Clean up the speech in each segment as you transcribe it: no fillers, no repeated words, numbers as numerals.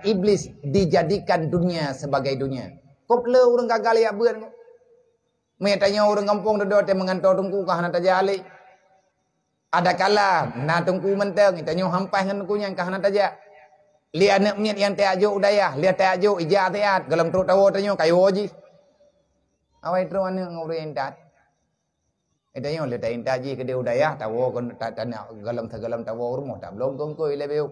iblis dijadikan dunia sebagai dunia. Kau pula orang gagal ya buat. Tanya orang kampung duduk dia mengantar tungku kah nak tajalik. Ada kala na tungku menteng tanya hampas dengan tungku yang kah nak tajak. Lihat anak miat yang tajuk udayah, lihat tajuk ijah tiat, galam teruk tahu tanya kayu oji. Awai terus anak ngurus intat. Tanya lihat intat ji ke dia udayah tahu kon tak nak galam tahu rumah tak belum tungku lebih.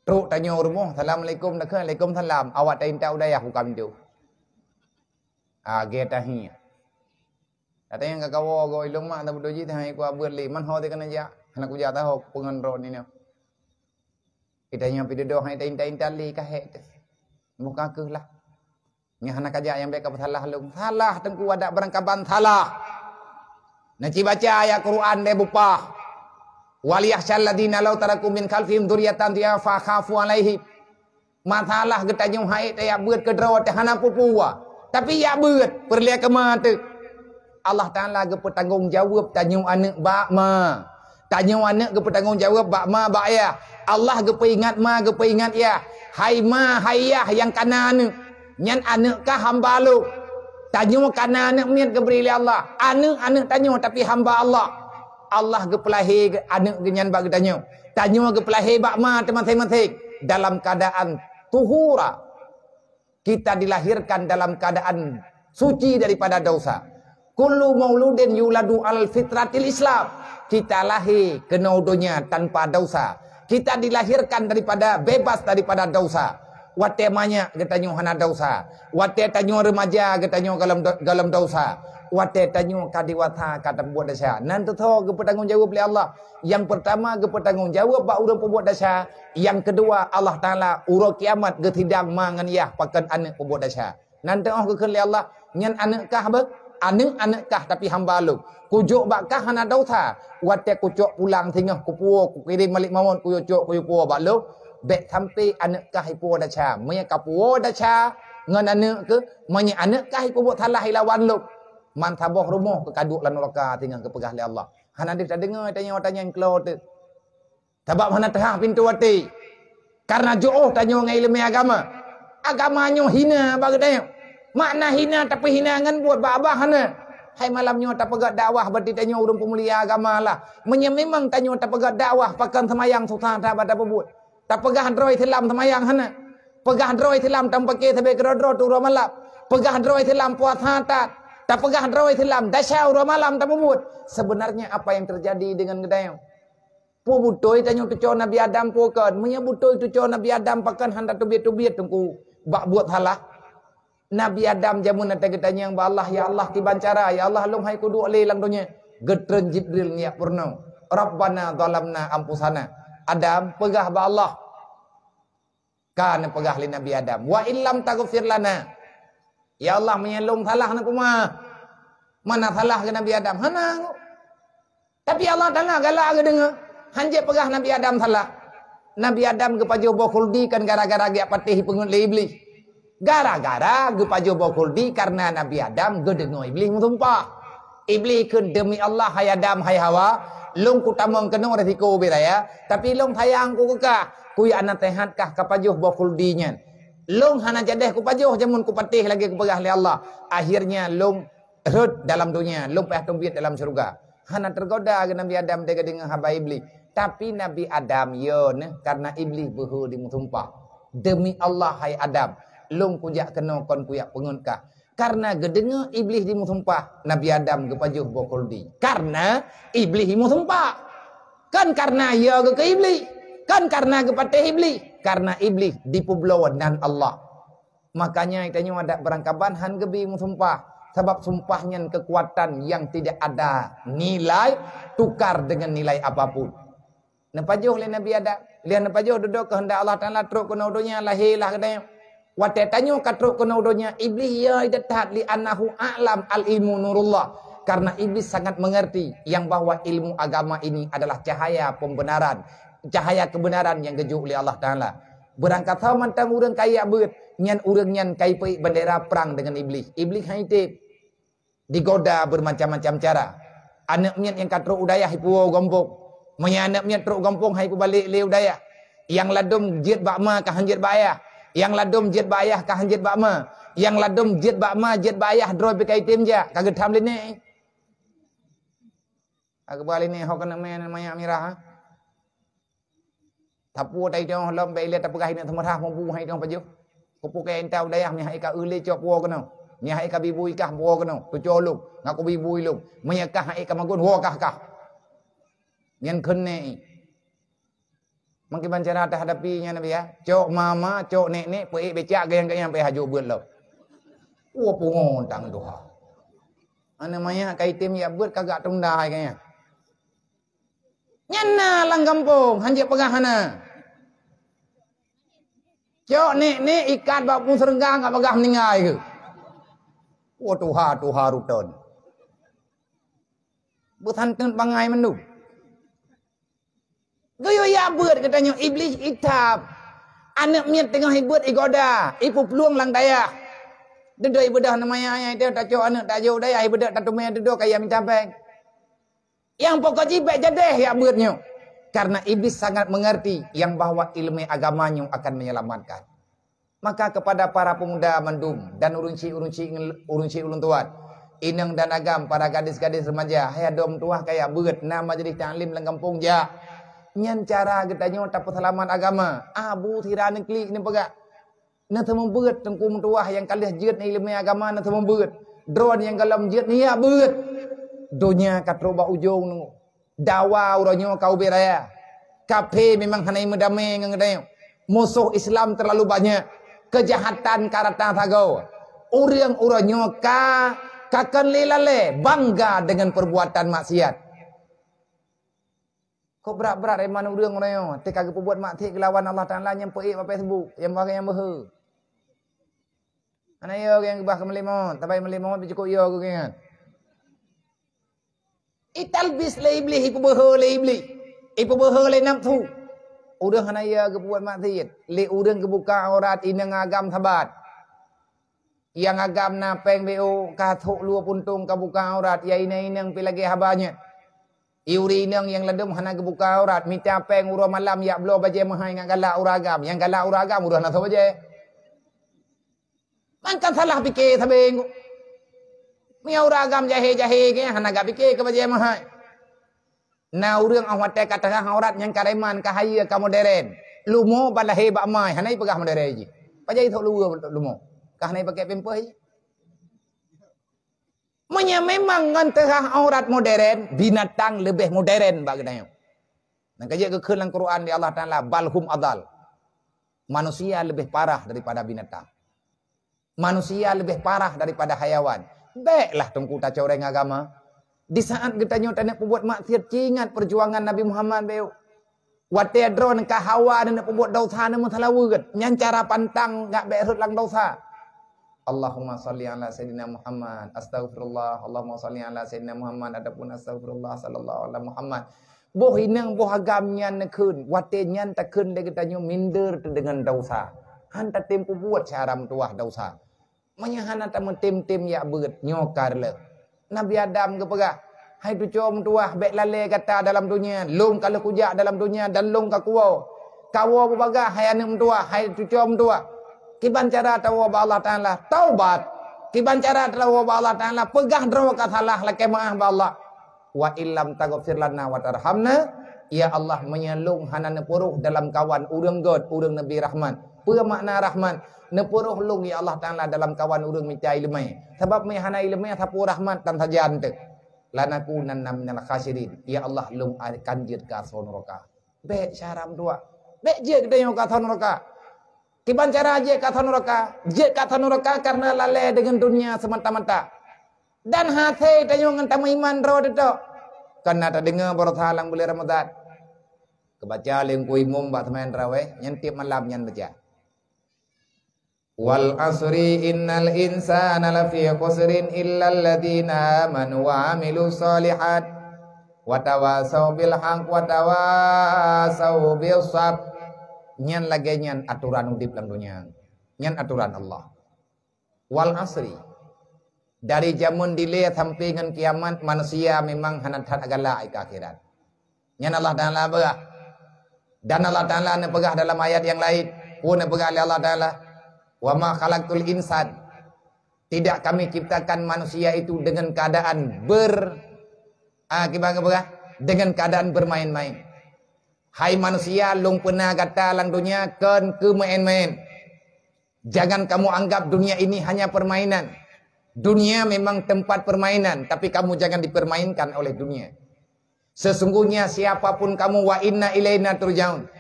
Teruk tanya rumah, assalamualaikum nak ke? Waalaikumsalam. Awak tak intat udayah bukan tu. Getahi. Katanya enggak kawo go ilung mak tak berdoji tah aku abur li man ho te kana ja. Anak uja tahu pengen ro ni. Kitanya pi doh hai tain li ka he. Muka ke lah. Nya anak aja yang baik apa salah lung. Salah tengku ada berangkaban salah. Naci baca ayat Quran de bupah. Waliyahsyal ladina law tarakum min khalfihim dzurriyyatan fa khafu alaihim. Masalah ketanya hai te abur ke dro te hana pupua. Tapi ya beut perlia ke mata. Allah Taala ke bertanggungjawab tanya anak bak ma. Tanya anak ke bertanggungjawab bak ma bak ya. Allah ke peringat ma ke peringat ya. Hai ma hai ya yang kanan nyan anak ka hamba lu. Tanya kana anak miat ke beri Allah. Anak tanya tapi hamba Allah. Allah ke pelahir ke anak ke nyan bak tanya. Tanya ke pelahir bak ma teman-teman dalam keadaan tuhura. Kita dilahirkan dalam keadaan suci daripada dosa. Kullu mauludin yuladu al fitratil Islam. Kita lahir ke dunia tanpa dosa. Kita dilahirkan daripada bebas daripada dosa. Wate banyak katanya hana dosa. Wate tanyo remaja katanya galam dosa. Wate tanyo kadiwata kata buat dosa. Nanti tahu ke bertanggungjawab oleh Allah. Yang pertama ke bertanggungjawab bak urang pembuat dosa. Yang kedua Allah Taala urang kiamat ke tidang manganiah pakan anak pembuat dosa. Nanti ke oleh Allah nyan anak kah ba? Anak kah tapi hamba lu. Kujuk bak kah hana dosa. Wate kucuk pulang tengah kupuo ku kirim balik mawon kujuk puo bak lu. Bek sampai anak kah ipu dosa. Maya kapuo dosa ngan anak ke manya anak kah ipu buat salah ilawan lu. Man tabah rumah ke kaduk lan neraka tinggal ke pegah oleh Allah. Hana dia tak dengar tanya yang keluar tu. Sebab hana terhah pintu hati. Karena jauh tanya dengan ilmu agama. Agamanya hina bagi tanya. Makna hina tapi hina ngan buat babah hana. Hai malamnya tak pegat dakwah berarti tanya urang pemulia agama lah. Memang tanya tak pegat dakwah pakan semayang susah tak ada buat. Tak pegah droi tilam semayang hana. Pegah droi tilam tampake sampai kerodro tu malam. Pegah droi tilam puasa tak pegah droi tilam dasyau malam tak buat. Sebenarnya apa yang terjadi dengan gedayang? Pu butoi tanya tu Nabi Adam pukan. Menya butoi tu Nabi Adam pakan handa tubiat tungku bak buat salah. Nabi Adam jamun nata getanya yang Allah ya Allah tibancara ya Allah long hai kudu le lang dunya. Getren Jibril niat purno. Rabbana zalamna ampusana. Adam pegah ba Allah. Kan pegah li Nabi Adam. Wa illam taghfir lana. Ya Allah menyelong salah na kuma. Mana salah ke Nabi Adam? Hana. Tapi Allah Taala galak ke dengar. Hanje pegah Nabi Adam salah. Nabi Adam ke pajo bokuldi kan gara-gara dia patih pengut le iblis. Gara-gara ge pajo bokuldi karena Nabi Adam ge dengar iblis mutumpah. Iblis ke demi Allah hai Adam hai Hawa, long ku tamang kena resiko beraya, tapi long sayang ku kekah. Ku ya anak tehat kah ka pajo bokuldinya. Long hana jadeh ku pajo jamun ku patih lagi ku pegah le Allah. Akhirnya long rut dalam dunia, long payah tumbit dalam surga. Hana tergoda ke Nabi Adam dengan dengan haba iblis. Tapi Nabi Adam yon karena iblis behu di mutumpah. Demi Allah hai Adam, long kujak kena kon kuyak pengunkah. Karena gedenga iblis di mutumpah, Nabi Adam gepajuh bokuldi. Karena iblis di mutumpah. Kan karena ya ke iblis. Kan karena kepatih iblis. Karena iblis di publawan Allah. Makanya itanya ada berangkaban han gebi mutumpah. Sebab sumpahnya kekuatan yang tidak ada nilai tukar dengan nilai apapun. Napajuh oleh Nabi Adam. Lihat napajuh duduk kehendak Allah Ta'ala truk kenaudonya lahirlah katanya. Wate tanyo katruk kenaudonya iblis ya idatat li annahu a'lam al-ilmu nurullah. Karena iblis sangat mengerti yang bahwa ilmu agama ini adalah cahaya pembenaran. Cahaya kebenaran yang gejuk oleh Allah Ta'ala. Berangkat tahu mantang urang kaya beut. Nyan urang nyan kai pei bendera perang dengan iblis. Iblis haitip. Digoda bermacam-macam cara. Anak nyan yang katruk udayah ipu gompong. Menya anak nyan truk gompong hai pu balik le udayah. Yang ladum jid bakma kah jid bayah. Yang ladum jid bayah kah jid bakma. Yang ladum jid bakma jid bayah droi bekai tim ja. Kagak tham lini. Kagak bali ni hok kena main maya mirah. Tapu tai dong lom bei le tapu gai ni thama tha mu hai dong paju. Ko pu ke entau dayah mi hai ka ule chop wo kono. Mi hai ka bibui kah wo kono. Tu choluk ngaku bibui lu. Mi kah hai ka magun wo kah. Nyen khun ni. Mungkin cara hadapinya Nabi ya. Cok mama, cok nenek, pe becak gayang pe haju beut lo. Wah pungon tang doha. Ana maya kai tim ya beut kagak tundai kayaknya. Nyana lang kampung, hanje pegahana. Cok nenek ikat bak pun serenggang gak pegah meninggai ke. Wah tuha ruton. Bukan ten pangai mendu. Goyo ya beut katanya iblis itab. Anak miat tengah ibut igoda, ipu peluang lang daya. Dedo ibadah namanya ayah dia tak cok anak tak jauh daya ibadah tak tumai dedo kaya minta bang. Yang pokok jibek jadeh ya beutnya. Karena iblis sangat mengerti yang bahwa ilmu agamanya akan menyelamatkan. Maka kepada para pemuda mendum dan urunci ulun tuan, inang dan agam para gadis-gadis remaja, hayadom tuah kaya beut nama jadi ta'lim lang kampung ja. Nyan cara katanya tak perselamat agama. Abu tira negeri ni pegak. Na temu beut tengkum tuah yang kalih jeut ni ilmu agama na temu beut. Drone yang kalam jeut ni ya beut. Dunia katroba ujung nu. Dawa uranyo kau beraya. Kafe memang hanai medame ngadai. Musuh Islam terlalu banyak. Kejahatan karata thagau. Urang uranyo kakan lelale bangga dengan perbuatan maksiat. Kau berat-berat eman urang orang te kagak perbuat maksiat kelawan Allah Taala nyampai apa Facebook yang bagai yang behe. Ana yo yang bah kemelimon, tabai melimon cukup yo ke kan. Italbis le iblis ipu behe le iblis. Ipu behe le nafsu. Urang ana yo ke perbuat maksiat, le urang ke buka aurat inang agam thabat. Yang agam na peng beo ka thuk lua puntung ka buka aurat ya inang pilagi habanya. Iuri nang yang ledem hana kebuka aurat minta peng urang malam ya blo baje mahai ngak galak uragam yang galak uragam urang na tho baje mangkan salah fikir sabeng mi uragam jahe ke hana ga fikir ke baje mahai na urang awat te kata aurat yang kareman ka haya ka modern lumo balahe ba mai hanai pegah modern ji baje tho lumo ka hanai pakai pempeh memang ngan aurat modern binatang lebih modern bagainya. Nah kajian ke dalam Quran di Allah Taala balhum adal. Manusia lebih parah daripada binatang. Manusia lebih parah daripada hayawan. Baiklah tungku ta coreng agama. Di saat kita nyota nak buat maksiat ingat perjuangan Nabi Muhammad beu. Wate dron ka hawa nak buat dosa nak muthalawut. Nyan cara pantang gak berut lang dosa. Allahumma salli ala sayyidina Muhammad. Astaghfirullah. Allahumma salli ala sayyidina Muhammad. Adapun astaghfirullah sallallahu alaihi Muhammad. Boh inang boh agam nyan nakun. Wate nyan takun de kita nyu minder dengan dosa. Hanta tempu buat cara mentuah dosa. Menyahana tamu tim ya beut nyokar le. Nabi Adam ke pegah. Hai tu com tuah bek lale kata dalam dunia. Long kalau kujak dalam dunia dan long ka kuau. Kawo berbagah hai ane mentuah. Hai tu com tuah. Kiban cara tahu ba Allah Taala taubat. Kiban cara tahu ba Allah Taala pegah draw ka salah la kemaah ba Allah. Wa illam taghfir lana wa tarhamna ya Allah menyelung hanana puruh dalam kawan urang God urang Nabi Rahman. Apa makna Rahman? Ne puruh lung ya Allah Taala dalam kawan urang micai lemai. Sebab me hana ilmu thapu rahmat tan sajan te. Lanakunanna minal khasirin. Ya Allah lung kanjit ka sonroka. Be syaram dua. Be je kedayo ka sonroka. Kiban cara je kata neraka karena lalai dengan dunia semata-mata. Dan hati tanya ngan tamu iman ro detok. Karena tak dengar berita lang bulan Ramadan. Kebaca lengku imum ba teman raweh nyen tiap malam nyen baca. Wal asri innal insana lafi khusrin illa alladziina amanu wa amilus solihat wa tawassaw bil haqq wa tawassaw bis sabr. Nyan lagi nyan aturan udip lang dunia. Nyan aturan Allah. Wal asri. Dari zaman dilihat sampai dengan kiamat manusia memang hanat agala ke akhirat. Nyan Allah Taala bah. Dan Allah Ta'ala nepegah dalam ayat yang lain, pun nepegah oleh Allah Ta'ala, wa ma khalaqtul insan, tidak kami ciptakan manusia itu dengan keadaan dengan keadaan bermain-main. Hai manusia, long pernah kata lang dunia kan ke main-main. Jangan kamu anggap dunia ini hanya permainan. Dunia memang tempat permainan, tapi kamu jangan dipermainkan oleh dunia. Sesungguhnya siapapun kamu, wa inna ilaina turjaun,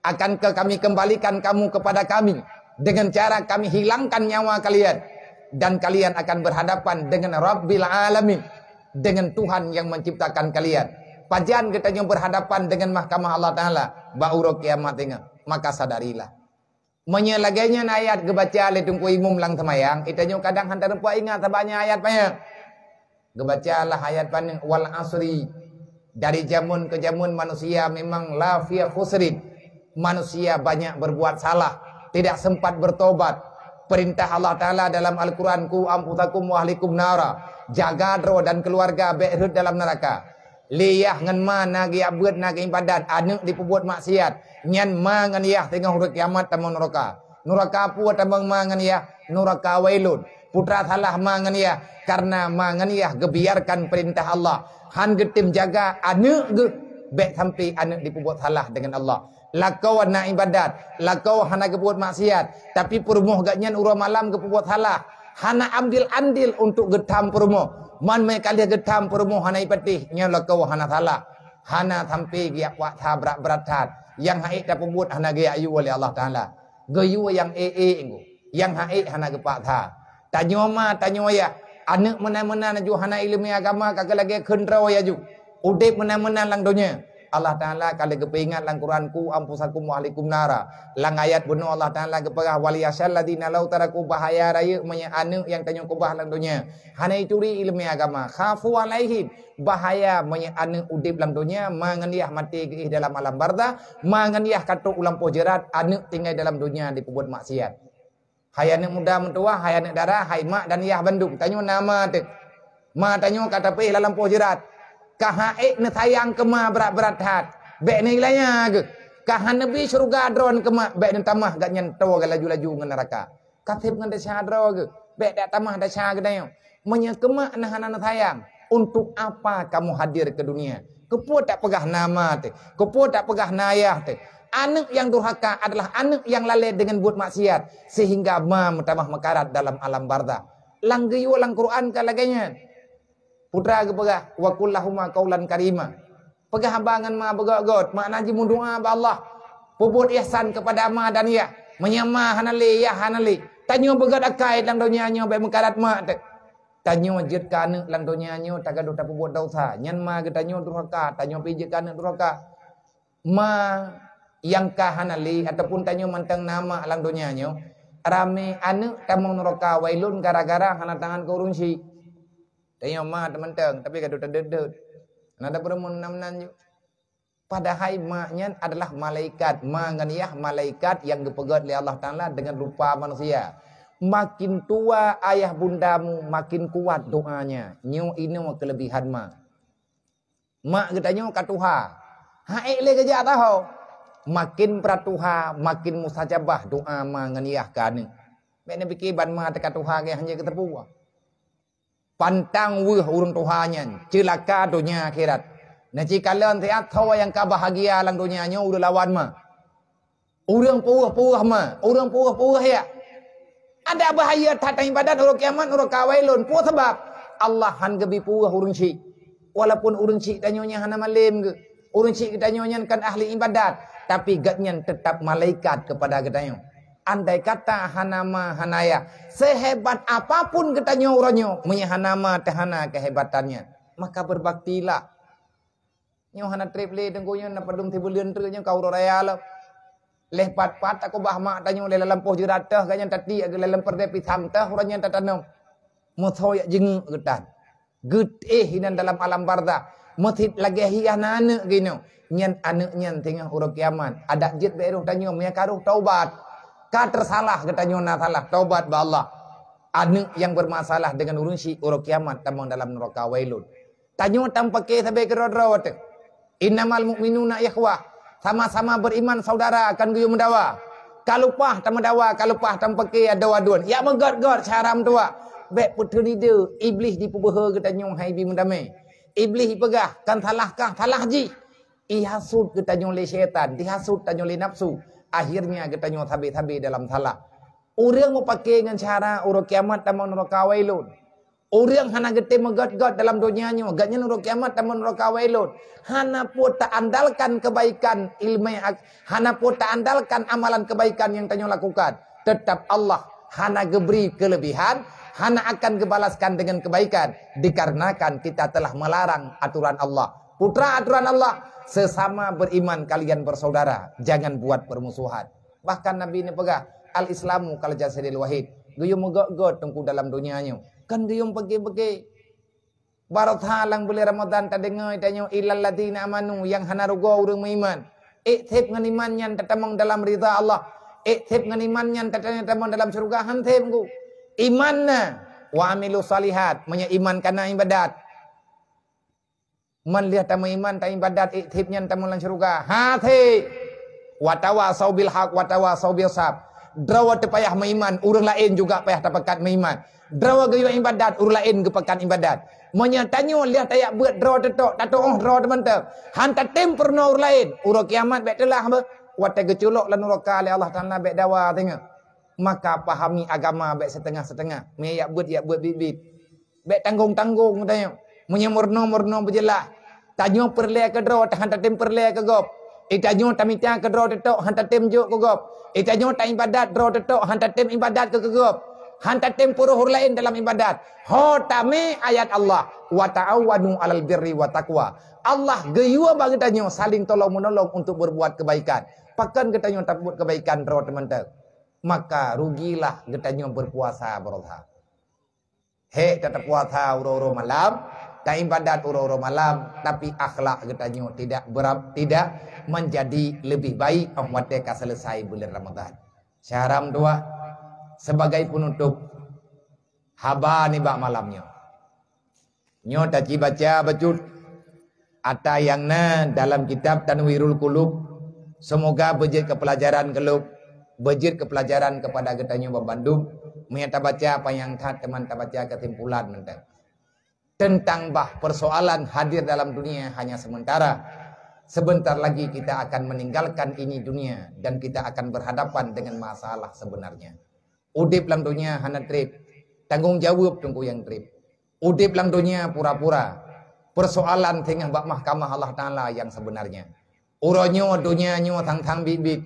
akankah kami kembalikan kamu kepada kami dengan cara kami hilangkan nyawa kalian, dan kalian akan berhadapan dengan Rabbil Alamin, dengan Tuhan yang menciptakan kalian. Pajan kita yang berhadapan dengan mahkamah Allah Ta'ala, ba'uro kiamat tengah, maka sadarilah. Menyelagainya ayat kebaca oleh tungku imum lang temayang, itanya kadang hantar rempuak ingat banyak ayat banyak. Kebacalah ayat paning wal asri. Dari jamun ke jamun manusia memang lafiyah khusrin. Manusia banyak berbuat salah, tidak sempat bertobat. Perintah Allah Ta'ala dalam Al-Quran, ku ampusakum wa ahlikum nara, jaga dro dan keluarga be'rud dalam neraka. Liyah ngan ma nagi abud nagi ibadat, anak diperbuat maksiat, nyan ma ngan yah tengah huruf kiamat tamang neraka. Neraka pu tamang ma ngan yah, neraka wailun. Putra salah ma ngan yah, karena ma ngan yah gebiarkan perintah Allah. Han getim jaga anak ge, bek sampai anak diperbuat salah dengan Allah. Lakau nak ibadat, lakau hana kebuat maksiat, tapi perumuh gaknyan urang malam kebuat salah. Hana ambil andil untuk getam perumuh. Man me kali getam perumuh hana ipatih, nya lakau hana salah. Hana sampai giak wak tabrak berat. Yang haik dah pembuat hana giak ayu oleh Allah Ta'ala. Gayu yang enggu. Yang haik hana gepak tha. Tanyo ma tanyo ya. Anak mana-mana ju hana ilmu agama kagak lagi kendraw ya ju. Udip mana-mana lang dunia. Allah Ta'ala kalau kepingat lang Quranku ampusakum wa ahlikum nara. Lang ayat bunuh Allah Ta'ala kepegah waliyasal ladina lau taraku bahaya raya menya anu yang tanya kubah lang dunia. Hana ituri ilmu agama. Khafu alaihim. Bahaya menya anu udip lang dunia. Manganiah mati ke dalam alam bardah. Manganiah katuk ulang pojerat. Anu tinggal dalam dunia diperbuat maksiat. Hai anak muda mentua, hai anak darah, hai mak dan yah bandung. Tanya nama tu. Ma tanya kata pih dalam pojerat. Kahaik ne sayang ke ma berat-berat hat. Bek nilainya ke. Kahan nabi surga dron ke ma. Bek ne tamah gak nyentuh ke laju-laju ke neraka. Katib ngan dasya dro ke. Bek dak tamah dasya ke dayo. Menyekema anak-anak sayang. Untuk apa kamu hadir ke dunia? Kepuat tak pegah nama te. Kepuat tak pegah nayah te. Anak yang durhaka adalah anak yang lalai dengan buat maksiat. Sehingga ma mutamah mekarat dalam alam bardah. Lang geyu lang Quran ka laganya. Putra ke pegah wa kullahuma qaulan karima. Pegah abangan ma begot-got, mak naji mundoa ba Allah. Puput ihsan kepada ma dan ya. Menyama hanali ya hanali. Tanyo begot akai lang dunia nyo be mekarat mak te. Tanyo jet ka anak lang dunia nyo tagado ta puput dosa. Nyan ma ke tanyo durhaka, tanyo pijit ka anak durhaka. Ma yang ka hanali ataupun tanyo mantang nama lang dunia nyo. Rame anak tamong neraka wailun gara-gara hana tangan ke urunsi. Tanya ma teman-teman, tapi kadang terdedet. Nada beremun namnan ju. Padahal maknya adalah malaikat. Manganiyah malaikat yang dipegat oleh Allah Ta'ala dengan rupa manusia. Makin tua ayah bundamu, makin kuat doanya. Nyu ini kelebihan ma. Mak katanya katuha. Haik le kerja tahu. Makin pratuha, makin mustajabah doa manganiyah kani. Mek nabi kiban ma tekatuha ke hanya keterpuah. Pantang weh urung Tuhannya, celaka dunia akhirat. Nah jika kalian tiap tahu yang kebahagia lang dunianya udah lawan mah. Urang puah mah, urang puah ya. Ada bahaya tata ibadat urang kiamat urang kawailun. Puah sebab Allah han gebi puah urang si. Walaupun urang si tanyonya hana malim ke. Urang si tanyonya kan ahli ibadat, tapi gatnya tetap malaikat kepada getanyo. Andai kata hanama hanaya, sehebat apapun katanya orangnya, hanama tehana kehebatannya, maka berbaktilah. Nyo hana triple dengkunya na padung tibulian ternya kau raya lah. Leh pat aku bahma tanyo le dalam poh jerat teh kanya tati ag dalam perdepi tham teh orangnya tatanam. Muthoy jeng getan. Gut hinan dalam alam barza. Muthit lagi hianana gino. Nyan anak nyan tengah urang kiamat. Ada jit beruh tanyo nya karuh taubat. Ka tersalah katanya na salah taubat ba Allah. Anak yang bermasalah dengan urunsi urang kiamat tamang dalam neraka wailun. Tanyo tanpa ke sabe kerodro te. Innamal mu'minuna ikhwah. Sama-sama beriman saudara akan guyum mendawa. Kalau pah tam mendawa, kalau pah tam pakai ada wadun. Ya megot-got syaram tua. Bek putra ni dia. Iblis dipubeha kita nyong hai bi mendamai. Iblis pegah kan talahkah talah ji. Ihasud kita nyong le syaitan, dihasud kita nyong le nafsu. Akhirnya kita nyong tabi-tabi dalam talah. Orang mau pakai dengan cara urut kiamat taman neraka wailun. Orang hana gete megot-got dalam dunianya, gatnya neraka kiamat taman neraka wailun. Hana pun tak andalkan kebaikan ilmu, hana pun tak andalkan amalan kebaikan yang tanyo lakukan. Tetap Allah hana geberi kelebihan, hana akan kebalaskan dengan kebaikan dikarenakan kita telah melarang aturan Allah. Putra aturan Allah, sesama beriman kalian bersaudara, jangan buat permusuhan. Bahkan Nabi ini pegah al-Islamu kal jasadil wahid. Guyum megot-got tengku dalam dunianya. Kan guyum pergi-pergi. Barat halang boleh Ramadan tak dengar tanya illal ladina amanu yang hana rugo urang beriman. Iktib ngan imannya tatamang dalam ridha Allah. Iktib ngan imannya tatamang dalam surga hantib ku. Imanna wa amilu salihat, menya iman kana ibadat. Man lihat tamu iman ta ibadat iktibnya tamu dalam surga. Hati wa tawasau bil haq wa tawasau bil sabr. Drawa terpayah meiman, urang lain juga payah terpekat meiman. Drawa gayu ibadat, urang lain gepekat ibadat. Menyatanyo lihat tayak buat drawa tetok, tato drawa teman-teman. Hanta tem perno urang lain, urang kiamat bek telah be. Wate geculok lan neraka oleh Allah Taala bek dawa tengok. Maka pahami agama bek setengah-setengah. Me yak buat bibit. Bek tanggung-tanggung tanya. Munya murno-murno berjelah. Tanyo perle ke drawa, hanta tem perle ke gop. Itanyo tamita ke draw tetok hanta tem juk ke gop. Itanyo ta ibadat draw tetok hanta tem ibadat ke gop. Hanta tem puruh lain dalam ibadat. Ho tame ayat Allah wa ta'awanu 'alal birri wa taqwa. Allah geyua bagi tanyo saling tolong menolong untuk berbuat kebaikan. Pakan ketanyo tak buat kebaikan draw teman-teman. Maka rugilah ketanyo berpuasa berolha. He tetap puasa uro-uro malam. Tak ibadat uro-uro malam, tapi akhlak katanya tidak menjadi lebih baik mereka selesai bulan Ramadan. Syaram dua sebagai penutup haba ni bak malamnya. Nyo taci baca bacut ata yang na dalam kitab Tanwirul Qulub. Semoga bejit kepelajaran kelub, bejit kepelajaran kepada katanya Bandung. Menyata baca apa yang teman tak baca kesimpulan mentang. Tentang bah persoalan hadir dalam dunia hanya sementara. Sebentar lagi kita akan meninggalkan ini dunia dan kita akan berhadapan dengan masalah sebenarnya. Udip lang dunia hana trip. Tanggung jawab tunggu yang trip. Udip lang dunia pura-pura. Persoalan tengah bak mahkamah Allah Taala yang sebenarnya. Uronyo dunia nyo tang-tang bibit.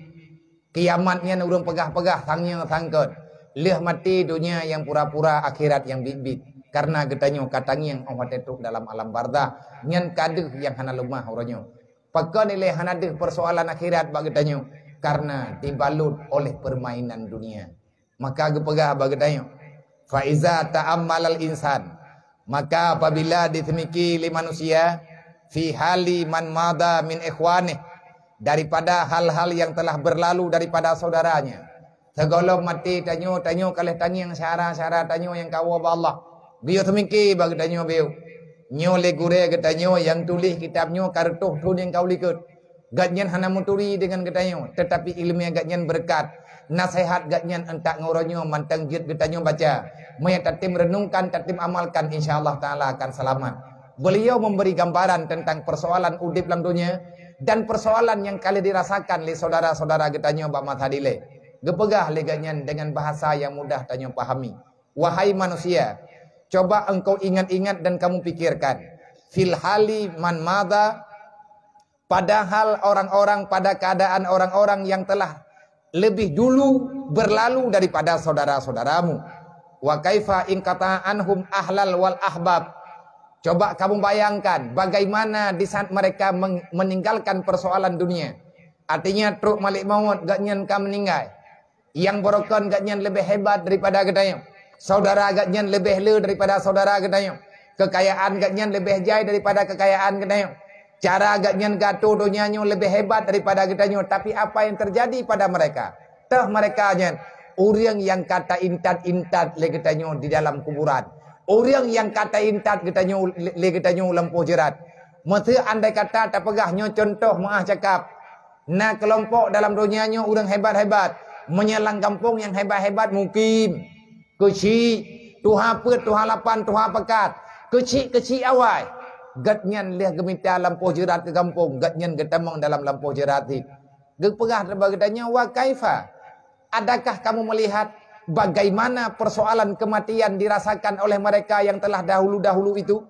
Kiamatnya urung pegah-pegah tangnya tangkot. Leh mati dunia yang pura-pura, akhirat yang bibit. Karena getanyo katang yang Allah tetuk dalam alam barzah nyan kadeh yang hana lemah oranyo. Pakai nilai hana deh persoalan akhirat bagi getanyo karena dibalut oleh permainan dunia. Maka gepegah bagi getanyo. Fa iza ta'ammal al insan, maka apabila ditemiki li manusia fi hali man mada min ikhwanih, daripada hal-hal yang telah berlalu daripada saudaranya. Segolong mati tanyo kalih tangi yang syara tanyo yang kawa Allah. Biar temiki bagi tanyo biu. Nyo le gure getanyo yang tulis kitabnyo kartuh tun yang kau likut. Gatnyan hana muturi dengan getanyo, tetapi ilmu yang gatnyan berkat. Nasihat gatnyan entak ngoronyo mantang jid getanyo baca. Maya tatim renungkan, tatim amalkan, insyaallah taala akan selamat. Beliau memberi gambaran tentang persoalan udip dalam dunia dan persoalan yang kali dirasakan oleh saudara-saudara getanyo Mbak Mathadile. Gepegah le gatnyan dengan bahasa yang mudah tanyo pahami. Wahai manusia, coba engkau ingat-ingat dan kamu pikirkan. Fil hali man mada, padahal orang-orang pada keadaan orang-orang yang telah lebih dulu berlalu daripada saudara-saudaramu. Wa kaifa in kata anhum ahlal wal ahbab. Coba kamu bayangkan bagaimana di saat mereka meninggalkan persoalan dunia. Artinya truk malik maut gatnyan ka meninggal. Yang borokon gatnyan lebih hebat daripada gedayo. Saudara gatnyan lebih le daripada saudara gedayo. Kekayaan gatnyan lebih jai daripada kekayaan gedayo. Cara gatnyan gato dunianya lebih hebat daripada gedayo. Tapi apa yang terjadi pada mereka? Tah mereka nya orang yang kata intat-intat le gedayo di dalam kuburan. Orang yang kata intat gedayo le gedayo lempuh jerat. Mesti andai kata tak pegahnya contoh maah cakap. Nah kelompok dalam dunianya orang hebat-hebat. Menyelang kampung yang hebat-hebat mukim. Kecil. Tuhan pet, Tuhan lapan, Tuhan pekat. Kecil-kecil awal. Gatnyan lihat gemita lampu jerat ke kampung. Gatnyan getamang dalam lampu jerat itu. Geperah terbagatanya wa kaifa. Adakah kamu melihat bagaimana persoalan kematian dirasakan oleh mereka yang telah dahulu-dahulu itu?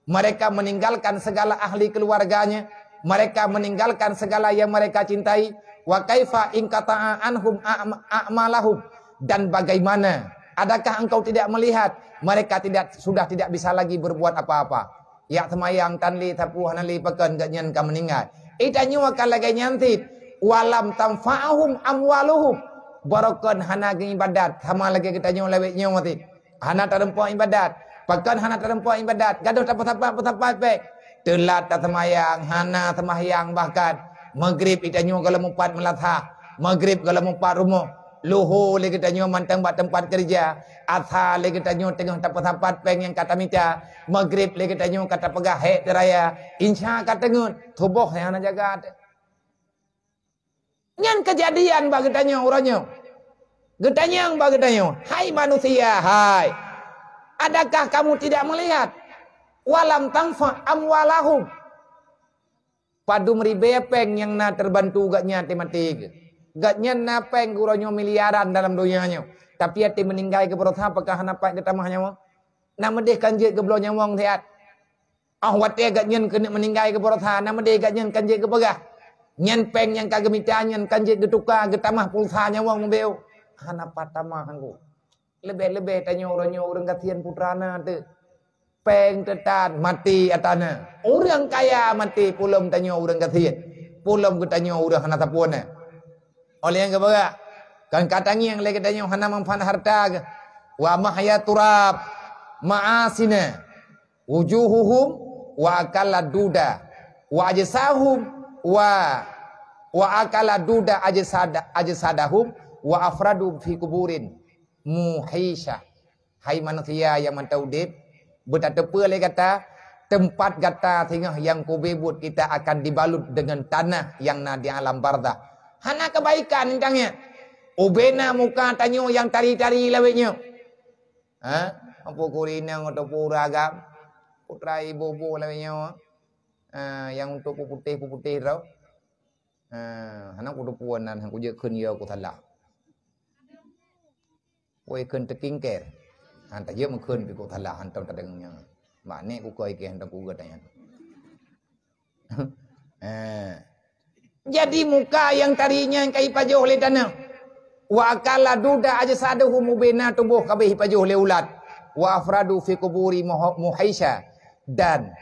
Mereka meninggalkan segala ahli keluarganya. Mereka meninggalkan segala yang mereka cintai. Wa kaifa in qata'a anhum a'malahum. Dan bagaimana? Adakah engkau tidak melihat mereka sudah tidak bisa lagi berbuat apa-apa? Ya temayang tanli tapu hanali pekan gatnyan ka meninggal. Itanyo akan lagi nyantit. Walam tamfa'ahum amwaluhum. Barakan hana ibadat. Sama lagi kita nyawa lewetnya mati. Hana terempuan ibadat. Pakan hana terempuan ibadat. Gaduh tapat-tapat pek. Telat tak temayang. Hana temayang bahkan. Maghrib kita nyawa kalau mumpat melatah. Maghrib kalau mumpat rumah. Luhur lagi kita nyawa mantang buat tempat kerja. Athar lagi kita nyawa tengah tapat-tapat pek yang kata minta. Maghrib lagi kita nyawa kata pegah hek teraya. Insya kata ngun. Tubuh yang hana jaga. Nyan kejadian bagi tanya orangnya. Getanyang bagi tanya. Hai manusia, hai. Adakah kamu tidak melihat? Walam tangfa amwalahum. Padu meribe peng yang na terbantu gatnya mati. Gatnya na peng guronyo miliaran dalam dunianya. Tapi hati meninggal ke perutha apakah napak ke tamahnya wang? Nama deh kanjik ke belonnya wang tiat. Wate gatnya kena meninggal ke perutha. Nama deh gatnya kanjik ke pegah. Nyan peng yang kagemita nyan kanjik getuka getamah pulsanya wang membeu. Hana patamah angku. Lebih-lebih tanya orang katian putrana tu. Peng tetan mati atana. Orang kaya mati pulum tanya orang katian. Pulum ketanya orang hana tapuana. Oleh yang kebaga. Kan katangi yang lagi tanya hana mampan harta. Wa mahya turab. Ma'asina. Wujuhuhum. Wa akala duda. Wa ajsahum. Wa akala duda ajsadahum wa afradu fi kuburin muhisha. Hai manusia yang mentaudib bertapa le kata tempat kata tengah yang kubebut kita akan dibalut dengan tanah yang na di alam barzah. Hana kebaikan tanya. Ubena muka tanyo yang tari-tari lawetnya. Apa kurina atau puragam putra ibu lawetnya. Yang untuk putih tau. Anak kudu puanan aku je keun yo ku thala. Oi keun teking ker. Han ta je ma keun pi ku thala han tau tadengnya. Mak ne ku koi ke han ta ku gatanya. Jadi muka yang tarinya yang kai pajoh le tanah. Wa akala duda ajsaduhu mubina tubuh kabeh pajoh le ulat. Wa afradu fi kuburi muhaisha. Dan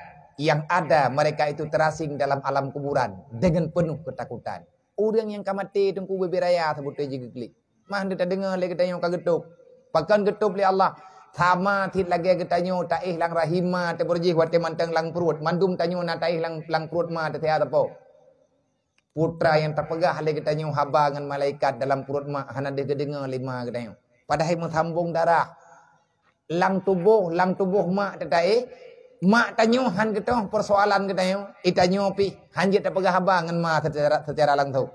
yang ada mereka itu terasing dalam alam kuburan dengan penuh ketakutan. Orang yang kamati tengku beberaya sebut je geglik. Mah dia tak dengar lagi tanya ka getup. Pakan getup li Allah. Sama tit lagi getanya taih lang rahima te berjih wate mantang lang perut. Mandum tanyo na taih lang perut ma te tapo. Putra yang terpegah lagi tanya haba dengan malaikat dalam perut ma hana dia dengar lima getanya. Padahal menghambung darah. Lang tubuh mak te taih. Mak tanyo han kita persoalan kita itanyo pi hanjit tak pegah habangan ma secara langsung.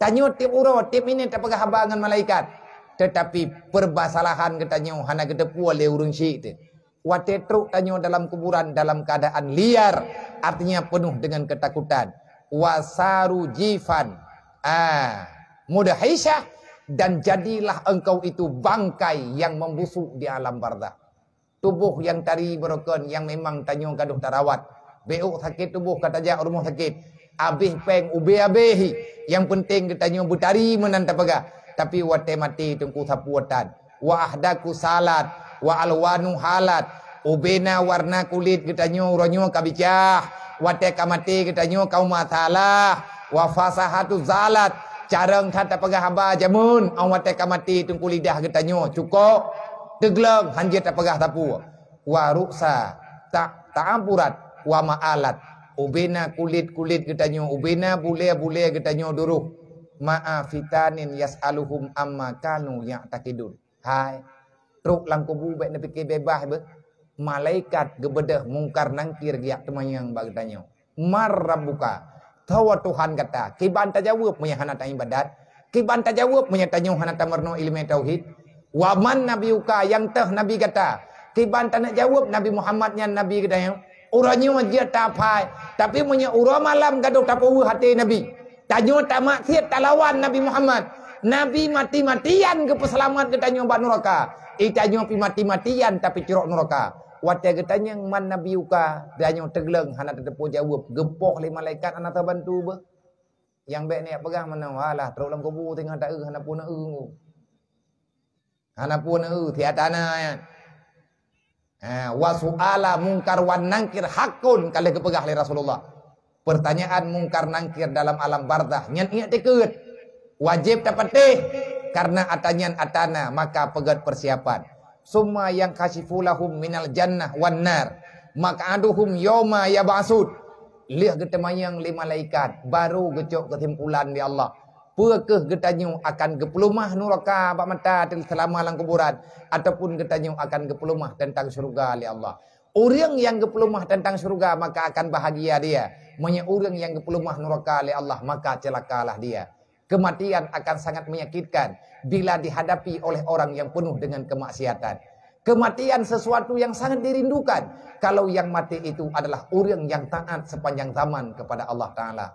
Tanyo tip uro tip ini tak pegah habangan malaikat. Tetapi perbasalahan kita hana kita puale urung syik. Wate truk tanyo dalam kuburan dalam keadaan liar, artinya penuh dengan ketakutan. Wasaru jifan. Mudahisyah dan jadilah engkau itu bangkai yang membusuk di alam barzah. Tubuh yang tari berokon yang memang tanyo gaduh tarawat. Beuk sakit tubuh kata jak rumah sakit. Abih peng ube abehi. Yang penting kita bertari menanta pegah. Tapi wate mati tungku sapuatan. Wa ahdaku salat. Wa alwanu halat. Ubena warna kulit kita ronyo kabicah. Wate kamati kita kau masalah. Wa fasahatu zalat. Carang kata pegah haba jamun. Wate kamati tungku lidah kita cukup. Tegleng hanjit tak pegah tapu. Wa ruksa tak ampurat. Wa ma'alat. Ubena kulit kita ubena bule kita duruh. Ma'afitanin yas'aluhum amma kanu ya'takidun. Hai. Truk lang kubu baik nak fikir bebas be. Malaikat gebedah mungkar nangkir giak temayang bagi tanya. Mar rabbuka. Tawa Tuhan kata, kiban tajawab menyahana ibadat, kiban tajawab menyatanya hana tamarno ilmu tauhid. Wa man nabiyuka yang teh nabi kata, kiban tak nak jawab Nabi Muhammadnya nabi kata yang uranya dia tapai, tapi punya ura malam gaduh tapu hati nabi. Tanya tak maksiat tak lawan Nabi Muhammad. Nabi mati-matian ke peselamat katanya ban neraka. Itanya pi mati-matian tapi cerok neraka. Wate katanya man nabiyuka danyo tegleng hana tetepu jawab gepoh le malaikat ana terbantu be. Yang baik ni pegang mana walah teruk dalam kubur tengah tak hana pun ngu. Hana pun tiada ya. Wa su'ala mungkar wan nangkir hakun kali kepegah oleh Rasulullah. Pertanyaan mungkar nangkir dalam alam barzah nyan ingat tekut. Wajib dapat karena atanyan atana maka pegat persiapan. Summa yang kasifulahum minal jannah wan nar maq'aduhum yawma yab'asud. Lihat getemayang lima malaikat baru gecok kesimpulan di Allah. Pekeh getanyu akan gepelumah neraka bak mata selama lang kuburan ataupun getanyu akan gepelumah tentang surga li Allah. Orang yang gepelumah tentang surga maka akan bahagia dia. Manya orang yang gepelumah neraka li Allah maka celakalah dia. Kematian akan sangat menyakitkan bila dihadapi oleh orang yang penuh dengan kemaksiatan. Kematian sesuatu yang sangat dirindukan kalau yang mati itu adalah orang yang taat sepanjang zaman kepada Allah Ta'ala.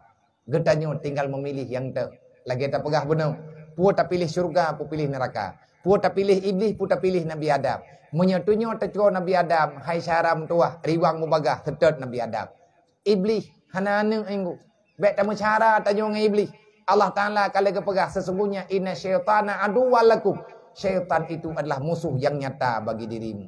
Getanyo tinggal memilih yang te. Lagi tak pegah benar. Pu tak pilih syurga, pu pilih neraka. Pu tak pilih iblis, pu tak pilih Nabi Adam. Menyetunyo teco Nabi Adam, hai syaram tuah, riwang mubagah, tetet Nabi Adam. Iblis, hana-hana enggu. Baik tamu cara tanyo dengan iblis. Allah Ta'ala kalau kepegah sesungguhnya inna syaitana aduwwalakum. Syaitan itu adalah musuh yang nyata bagi dirimu.